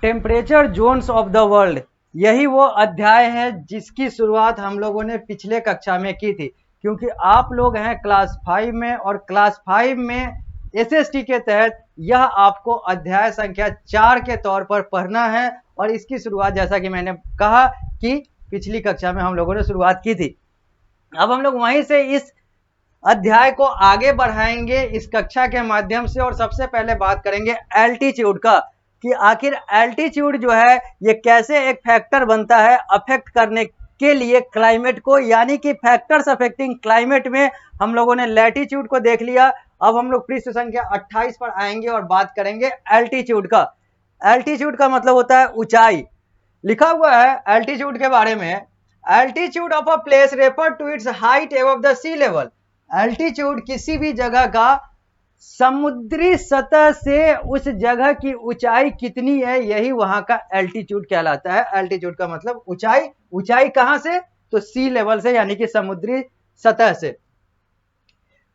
Temperature zones of the world, यही वो अध्याय है जिसकी शुरुआत हम लोगों ने पिछले कक्षा में की थी, क्योंकि आप लोग हैं क्लास 5 में और क्लास 5 में एसएसटी के तहत यह आपको अध्याय संख्या 4 के तौर पर पढ़ना है और इसकी शुरुआत जैसा कि मैंने कहा कि पिछली कक्षा में हम लोगों ने शुरुआत की थी। अब हम लोग वहीं से इस अध्याय को आगे बढ़ाएंगे इस कक्षा के माध्यम से और सबसे पहले बात करेंगे एल्टीट्यूड का कि आखिर एल्टीट्यूड जो है ये कैसे एक फैक्टर बनता है अफेक्ट करने के लिए क्लाइमेट को, यानी कि फैक्टर्स अफेक्टिंग क्लाइमेट में हम लोगों ने लैटिट्यूड को देख लिया। अब हम लोग पृष्ठ संख्या 28 पर आएंगे और बात करेंगे एल्टीट्यूड का। एल्टीट्यूड का मतलब होता है ऊंचाई। लिखा हुआ है एल्टीट्यूड के बारे में, altitude of a place refer to its height above the sea level. Altitude किसी भी जगह का समुद्री सतह से उस जगह की ऊंचाई कितनी है, यही वहां का एल्टीट्यूड कहलाता है। एल्टीट्यूड का मतलब ऊंचाई। ऊंचाई कहां से? तो सी लेवल से, यानी कि समुद्री सतह से।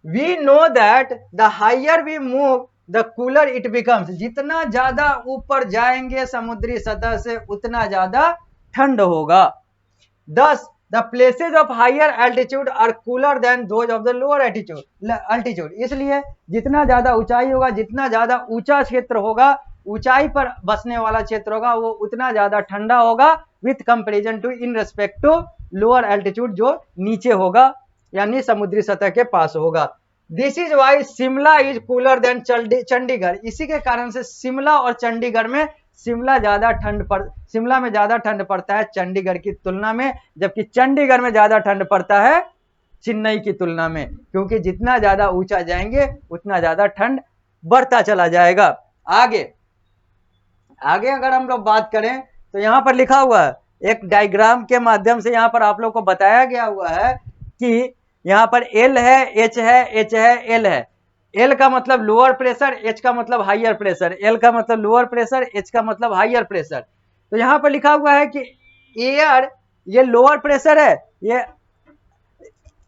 We know that the higher we move the cooler it becomes. जितना ज्यादा ऊपर जाएंगे समुद्री सतह से उतना ज्यादा ठंड होगा। Thus, the places of higher altitude are cooler than those of the lower altitude. इसलिए जितना ज्यादा ऊंचाई होगा, जितना ज्यादा ऊंचा क्षेत्र होगा, ऊंचाई पर बसने वाला क्षेत्र होगा, वो उतना ज्यादा ठंडा होगा with comparison to in respect to lower altitude, जो नीचे होगा यानी समुद्री सतह के पास होगा। This is why Shimla is cooler than Chandigarh. इसी के कारण से शिमला और चंडीगढ़ में शिमला में ज्यादा ठंड पड़ता है चंडीगढ़ की तुलना में, जबकि चंडीगढ़ में ज्यादा ठंड पड़ता है चेन्नई की तुलना में, क्योंकि जितना ज्यादा ऊंचा जाएंगे उतना ज्यादा ठंड बढ़ता चला जाएगा। आगे अगर हम लोग बात करें तो यहां पर लिखा हुआ है एक डायग्राम के माध्यम से, यहां पर आप लोग को बताया गया हुआ है कि यहां पर एल है, एच है, एच है, एल है। एल का मतलब लोअर प्रेशर, एच का मतलब हाइयर प्रेशर। एल का मतलब लोअर प्रेशर, एच का मतलब हाइयर प्रेशर। तो यहां पर लिखा हुआ है कि एयर ये लोअर प्रेशर है,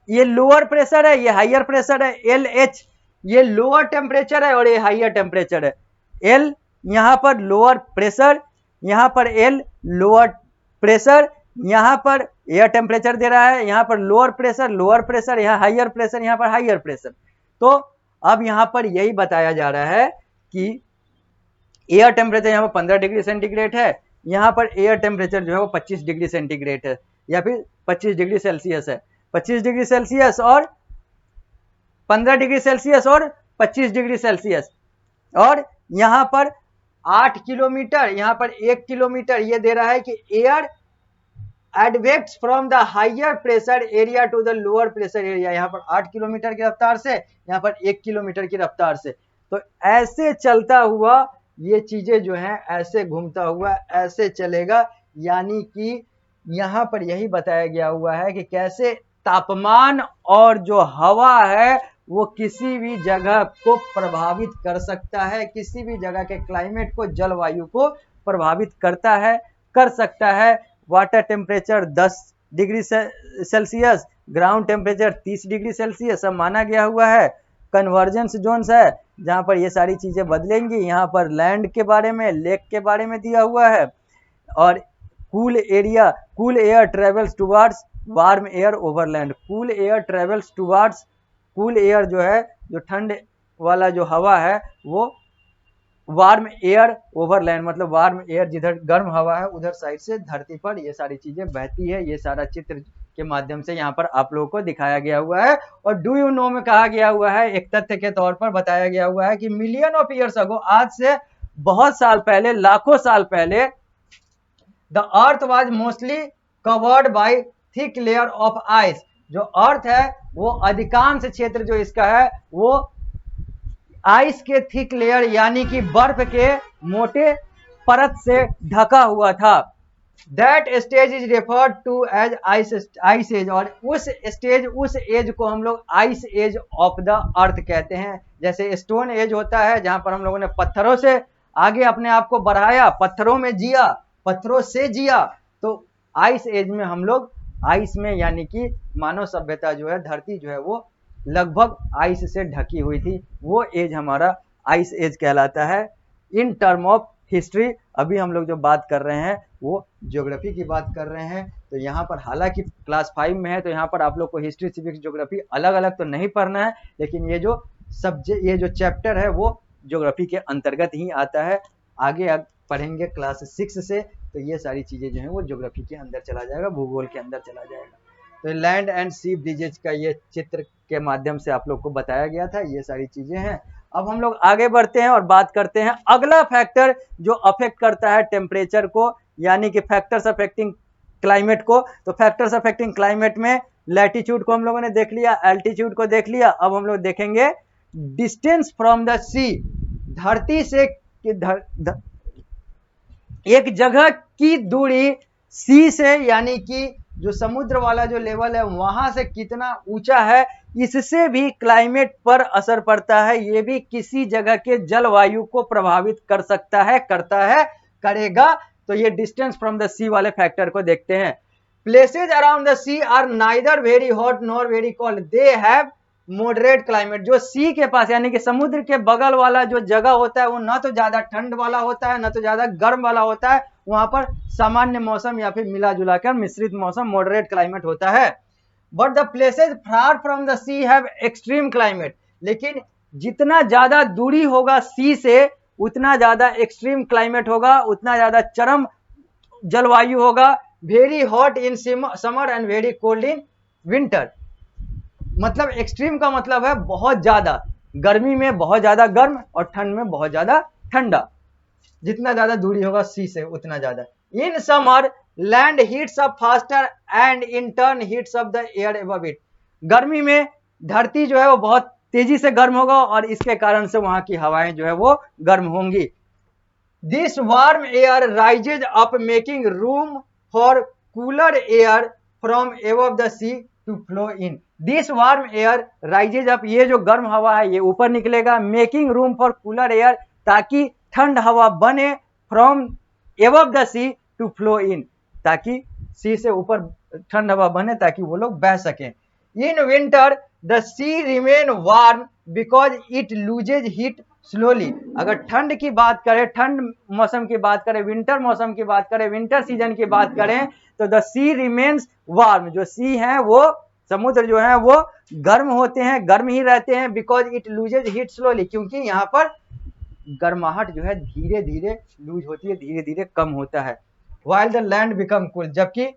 ये लोअर प्रेशर है, ये हाइयर प्रेशर है। एल एच ये लोअर टेम्परेचर है और ये हाइयर टेम्परेचर है। एल यहां पर लोअर प्रेशर, यहां पर एल लोअर प्रेशर, यहां पर एयर टेम्परेचर दे रहा है, यहां पर लोअर प्रेशर, यहां हाइयर प्रेशर, यहां पर हाइयर प्रेशर। तो अब यहां पर यही बताया जा रहा है कि एयर टेम्परेचर यहां पर 15 डिग्री सेंटीग्रेड है, यहां पर एयर टेम्परेचर जो है वो 25 डिग्री सेंटीग्रेड है या फिर 25 डिग्री सेल्सियस है। 25 डिग्री सेल्सियस और 15 डिग्री सेल्सियस और 25 डिग्री सेल्सियस। और यहां पर 8 किलोमीटर, यहां पर 1 किलोमीटर ये दे रहा है कि air advects from the higher pressure area to the lower pressure area. यहाँ पर 8 किलोमीटर की रफ्तार से, यहाँ पर 1 किलोमीटर की रफ्तार से। तो ऐसे चलता हुआ ये चीजें जो हैं ऐसे घूमता हुआ ऐसे चलेगा, यानी कि यहाँ पर यही बताया गया हुआ है कि कैसे तापमान और जो हवा है वो किसी भी जगह को प्रभावित कर सकता है, किसी भी जगह के क्लाइमेट को, जलवायु को प्रभावित करता है, कर सकता है। Water temperature 10 degree Celsius, ground temperature 30 degree Celsius सब माना गया हुआ है। कन्वर्जेंस जोन्स है जहां पर ये सारी चीजें बदलेंगी। यहाँ पर लैंड के बारे में, लेक के बारे में दिया हुआ है। और cool air travels towards warm air over land. Cool air travels towards, cool air जो है, जो ठंड वाला जो हवा है, वो वार्म एयर ओवर लैंड, मतलब वार्म एयर जिधर गर्म हवा है उधर साइड से धरती पर ये सारी चीजें बहती है। ये सारा चित्र के माध्यम से यहाँ पर आप लोगों को दिखाया गया हुआ है। और डू यू नो में कहा गया हुआ है, एक तथ्य के तौर पर बताया गया हुआ है कि मिलियन ऑफ ईयर्स अगो, आज से बहुत साल पहले, लाखों साल पहले, the earth was mostly covered by thick layer of ice. जो अर्थ है वो अधिकांश क्षेत्र जो इसका है वो आइस के थिक लेयर यानी कि बर्फ के मोटे परत से ढका हुआ था। That stage is referred to as ice age. और उस स्टेज, उस एज को हम लोग ice age of the earth कहते हैं। जैसे स्टोन एज होता है जहां पर हम लोगों ने पत्थरों से आगे अपने आप को बढ़ाया, पत्थरों में जिया, पत्थरों से जिया, तो आइस एज में हम लोग, आइस में यानी कि मानव सभ्यता जो है, धरती जो है वो लगभग आइस से ढकी हुई थी, वो एज हमारा आइस एज कहलाता है इन टर्म ऑफ हिस्ट्री। अभी हम लोग जो बात कर रहे हैं वो ज्योग्राफी की बात कर रहे हैं। तो यहाँ पर हालांकि क्लास 5 में है तो यहाँ पर आप लोग को हिस्ट्री, सिविक्स, ज्योग्राफी अलग अलग तो नहीं पढ़ना है, लेकिन ये जो सब्जेक्ट, ये जो चैप्टर है वो ज्योग्राफी के अंतर्गत ही आता है। आगे पढ़ेंगे क्लास 6 से तो ये सारी चीजें जो है वो ज्योग्राफी के अंदर चला जाएगा, भूगोल के अंदर चला जाएगा। तो लैंड एंड सी ब्रिजेज का ये चित्र के माध्यम से आप लोग को बताया गया था, ये सारी चीजें हैं। अब हम लोग आगे बढ़ते हैं और बात करते हैं अगला फैक्टर जो अफेक्ट करता है टेम्परेचर को, यानी कि फैक्टर्स अफेक्टिंग क्लाइमेट को। तो फैक्टर्स अफेक्टिंग क्लाइमेट में लैटिट्यूड को हम लोगों ने देख लिया, एल्टीट्यूड को देख लिया। अब हम लोग देखेंगे डिस्टेंस फ्रॉम द सी, धरती से एक जगह की दूरी सी से, यानी कि जो समुद्र वाला जो लेवल है वहां से कितना ऊंचा है, इससे भी क्लाइमेट पर असर पड़ता है। ये भी किसी जगह के जलवायु को प्रभावित कर सकता है, करता है, करेगा। तो ये डिस्टेंस फ्रॉम द सी वाले फैक्टर को देखते हैं। Places around the sea are neither very hot nor very cold, they have moderate climate. जो सी के पास यानी कि समुद्र के बगल वाला जो जगह होता है वो ना तो ज्यादा ठंड वाला होता है ना तो ज्यादा गर्म वाला होता है, वहां पर सामान्य मौसम या फिर मिला जुला कर मिश्रित मौसम, मॉडरेट क्लाइमेट होता है। But the places far from the sea have extreme climate, लेकिन जितना ज्यादा दूरी होगा सी से उतना ज्यादा एक्सट्रीम क्लाइमेट होगा, उतना ज्यादा चरम जलवायु होगा। Very hot in summer and very cold in winter. मतलब एक्सट्रीम का मतलब है बहुत ज्यादा, गर्मी में बहुत ज्यादा गर्म और ठंड में बहुत ज्यादा ठंडा। जितना ज्यादा दूरी होगा सी से उतना ज्यादा। In summer land heats up faster and in turn heats up the air above it. गर्मी में धरती जो है वो बहुत तेजी से गर्म होगा और इसके कारण से वहां की हवाएं जो है वो गर्म होंगी। This warm air rises up making room for cooler air from above the sea to flow in. This warm air rises up, ये जो गर्म हवा है ये ऊपर निकलेगा, making room for cooler air, ताकि ठंड हवा बने, from above the sea to flow in, ताकि सी से ऊपर ठंड हवा बने ताकि वो लोग बह सकें। In winter the sea remain warm because it loses heat slowly. अगर ठंड की बात करें, ठंड मौसम की बात करें, विंटर मौसम की बात करें, विंटर सीजन की बात करें, तो द सी रिमेन्स वार्म, जो सी है वो समुद्र जो है वो गर्म होते हैं, गर्म ही रहते हैं। Because it loses heat slowly, क्योंकि यहाँ पर गर्माहट जो है धीरे धीरे लूज होती है, धीरे धीरे कम होता है। While the land become cool, जबकि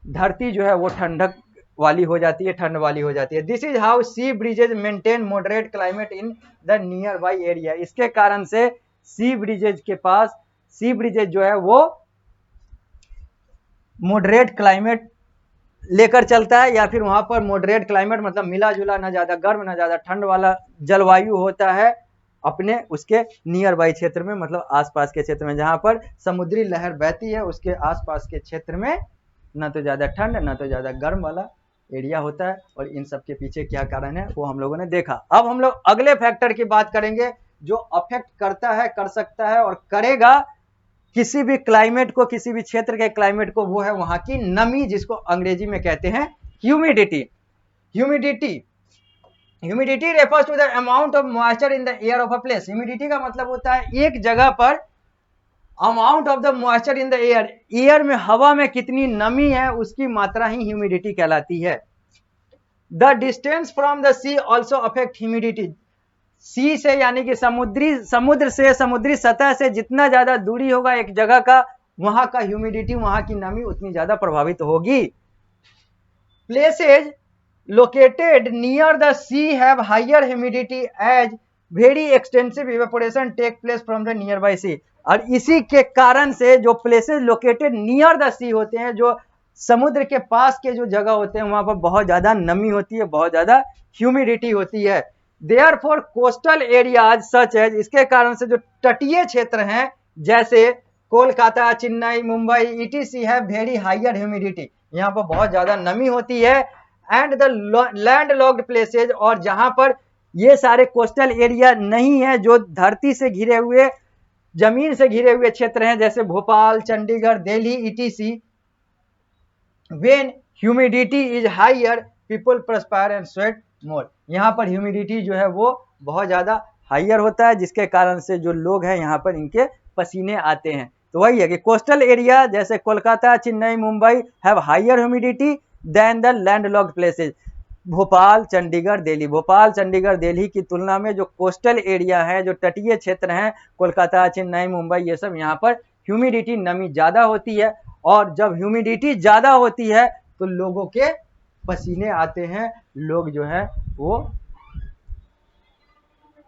धरती जो है वो ठंडक वाली हो जाती है, ठंड वाली हो जाती है। This is how sea breezes maintain moderate climate in the nearby area. इसके कारण से सी ब्रिजेज के पास, सी ब्रिजेज जो है वो मॉडरेट क्लाइमेट लेकर चलता है, या फिर वहां पर मॉडरेट क्लाइमेट मतलब मिला जुला, ना ज्यादा गर्म ना ज्यादा ठंड वाला जलवायु होता है अपने उसके नियर बाई क्षेत्र में, मतलब आसपास के क्षेत्र में, जहां पर समुद्री लहर बहती है उसके आसपास के क्षेत्र में ना तो ज्यादा ठंड ना तो ज्यादा गर्म वाला एरिया होता है। और इन सब के पीछे क्या कारण है वो हम लोगों ने देखा। अब हम लोग अगले फैक्टर की बात करेंगे जो अफेक्ट करता है, कर सकता है और करेगा किसी भी क्लाइमेट को, किसी भी क्षेत्र के क्लाइमेट को, वो है वहां की नमी, जिसको अंग्रेजी में कहते हैं humidity. Humidity refers to the amount of moisture in the air of a place. Humidity का मतलब होता है एक जगह पर amount of the moisture in the air, air में, हवा में कितनी नमी है उसकी मात्रा ही ह्यूमिडिटी कहलाती है। The distance from the sea also affect humidity. Sea से यानी कि समुद्र से, समुद्री सतह से जितना ज्यादा दूरी होगा एक जगह का, वहां का ह्यूमिडिटी, वहां की नमी उतनी ज्यादा प्रभावित होगी। Places located near the sea have higher humidity as very extensive evaporation take place from the nearby sea. और इसी के कारण से जो places located near the sea होते हैं, जो समुद्र के पास के जो जगह होते हैं, वहां पर बहुत ज्यादा नमी होती है, बहुत ज्यादा ह्यूमिडिटी होती है। Therefore coastal areas such as, इसके कारण से जो तटीय क्षेत्र हैं जैसे कोलकाता, चेन्नई, मुंबई, ईटीसी है वेरी हायर ह्यूमिडिटी, यहाँ पर बहुत ज्यादा नमी होती है। And the landlocked places, और जहां पर ये सारे कोस्टल एरिया नहीं है, जो धरती से घिरे हुए, जमीन से घिरे हुए क्षेत्र हैं जैसे Bhopal, Chandigarh, Delhi, ETC, when humidity is higher people perspire and sweat more. यहाँ पर ह्यूमिडिटी जो है वो बहुत ज्यादा हायर होता है, जिसके कारण से जो लोग हैं यहाँ पर इनके पसीने आते हैं। तो वही है कि कोस्टल एरिया जैसे Kolkata, Chennai, Mumbai have higher humidity than the landlocked places. Bhopal, Chandigarh, Delhi, Bhopal, Chandigarh, Delhi की तुलना में जो कोस्टल एरिया है, जो तटीय क्षेत्र हैं, कोलकाता, चेन्नई, मुंबई, ये सब यहाँ पर ह्यूमिडिटी नमी ज्यादा होती है। और जब ह्यूमिडिटी ज्यादा होती है तो लोगों के पसीने आते हैं, लोग जो है वो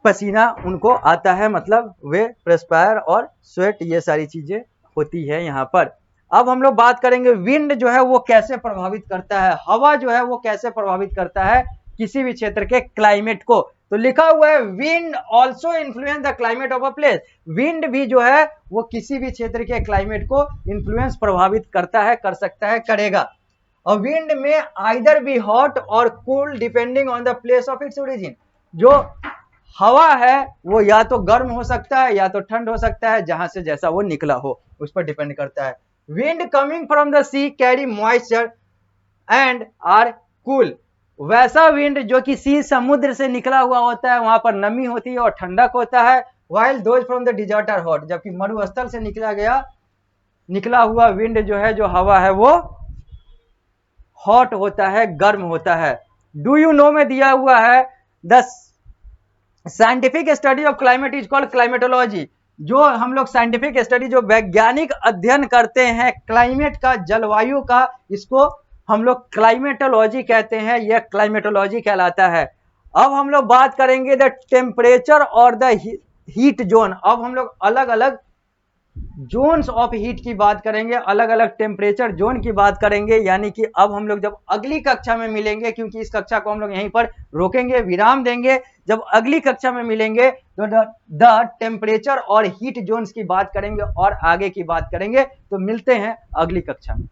पसीना उनको आता है, मतलब वे प्रेस्पायर और स्वेट, ये सारी चीजें होती है यहाँ पर। अब हम लोग बात करेंगे विंड जो है वो कैसे प्रभावित करता है, हवा जो है वो कैसे प्रभावित करता है किसी भी क्षेत्र के क्लाइमेट को। तो लिखा हुआ है wind also influence the climate of a place. Wind भी जो है वो किसी भी क्षेत्र के क्लाइमेट को इन्फ्लुएंस प्रभावित करता है, कर सकता है, करेगा। और विंड में आइदर बी हॉट और cool depending on the place of its origin. जो हवा है वो या तो गर्म हो सकता है या तो ठंड हो सकता है, जहां से जैसा वो निकला हो उस पर डिपेंड करता है। Wind coming from the sea carry moisture and are cool. वैसा विंड जो कि सी, समुद्र से निकला हुआ होता है, वहां पर नमी होती है और ठंडक होता है। While those from the desert are hot. जबकि मरुस्थल से निकला हुआ विंड जो है, जो हवा है, वो हॉट होता है, गर्म होता है। डू यू नो में दिया हुआ है the scientific study of climate is called climatology. जो हम लोग साइंटिफिक स्टडी, जो वैज्ञानिक अध्ययन करते हैं क्लाइमेट का, जलवायु का, इसको हम लोग क्लाइमेटोलॉजी कहते हैं, यह क्लाइमेटोलॉजी कहलाता है। अब हम लोग बात करेंगे द टेम्परेचर और द हीट जोन। अब हम लोग अलग अलग जोन्स ऑफ हीट की बात करेंगे, अलग अलग टेम्परेचर जोन की बात करेंगे। यानी कि अब हम लोग जब अगली कक्षा में मिलेंगे, क्योंकि इस कक्षा को हम लोग यहीं पर रोकेंगे, विराम देंगे, जब अगली कक्षा में मिलेंगे तो द टेम्परेचर और हीट जोन्स की बात करेंगे और आगे की बात करेंगे। तो मिलते हैं अगली कक्षा में।